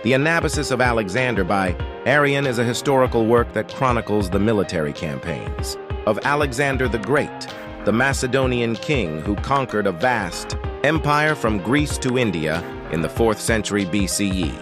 The Anabasis of Alexander by Arrian is a historical work that chronicles the military campaigns of Alexander the Great, the Macedonian king who conquered a vast empire from Greece to India in the 4th century BCE.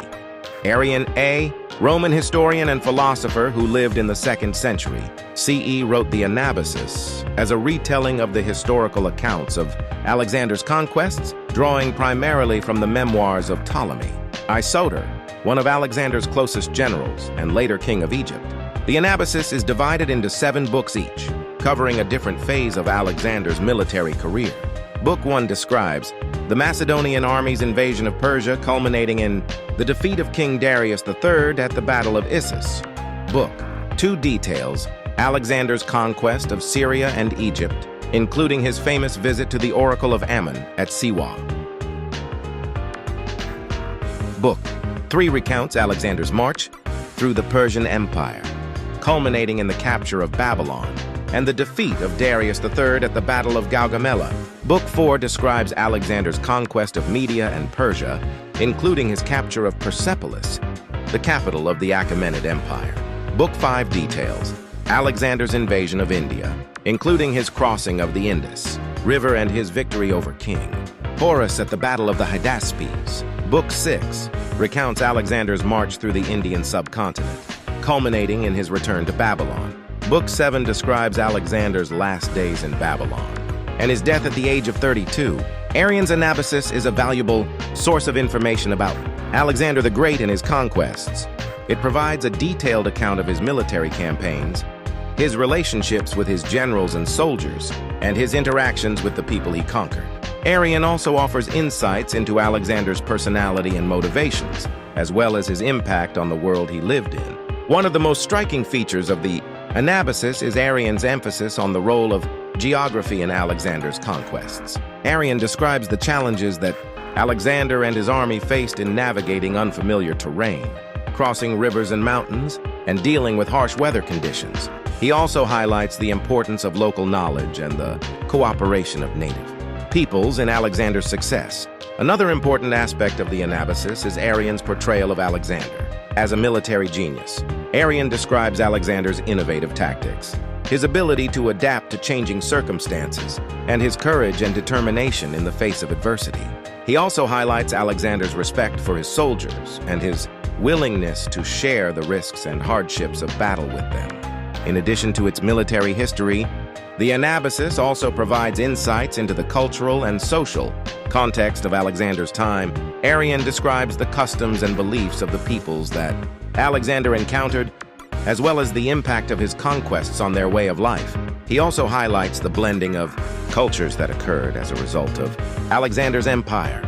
Arrian, a Roman historian and philosopher who lived in the 2nd century CE, wrote the Anabasis as a retelling of the historical accounts of Alexander's conquests, drawing primarily from the memoirs of Ptolemy Isoter, one of Alexander's closest generals and later king of Egypt. The Anabasis is divided into 7 books each, covering a different phase of Alexander's military career. Book 1 describes the Macedonian army's invasion of Persia, culminating in the defeat of King Darius III at the Battle of Issus. Book 2 details Alexander's conquest of Syria and Egypt, including his famous visit to the Oracle of Ammon at Siwa. Book 3 recounts Alexander's march through the Persian Empire, culminating in the capture of Babylon and the defeat of Darius III at the Battle of Gaugamela. Book 4 describes Alexander's conquest of Media and Persia, including his capture of Persepolis, the capital of the Achaemenid Empire. Book 5 details Alexander's invasion of India, including his crossing of the Indus River and his victory over King Horus at the Battle of the Hydaspes. Book 6 recounts Alexander's march through the Indian subcontinent, culminating in his return to Babylon. Book 7 describes Alexander's last days in Babylon and his death at the age of 32. Arrian's Anabasis is a valuable source of information about Alexander the Great and his conquests. It provides a detailed account of his military campaigns, his relationships with his generals and soldiers, and his interactions with the people he conquered. Arrian also offers insights into Alexander's personality and motivations, as well as his impact on the world he lived in. One of the most striking features of the Anabasis is Arrian's emphasis on the role of geography in Alexander's conquests. Arrian describes the challenges that Alexander and his army faced in navigating unfamiliar terrain, crossing rivers and mountains, and dealing with harsh weather conditions. He also highlights the importance of local knowledge and the cooperation of native peoples in Alexander's success. Another important aspect of the Anabasis is Arrian's portrayal of Alexander as a military genius. Arrian describes Alexander's innovative tactics, his ability to adapt to changing circumstances, and his courage and determination in the face of adversity. He also highlights Alexander's respect for his soldiers and his willingness to share the risks and hardships of battle with them. In addition to its military history, the Anabasis also provides insights into the cultural and social context of Alexander's time. Arrian describes the customs and beliefs of the peoples that Alexander encountered, as well as the impact of his conquests on their way of life. He also highlights the blending of cultures that occurred as a result of Alexander's empire,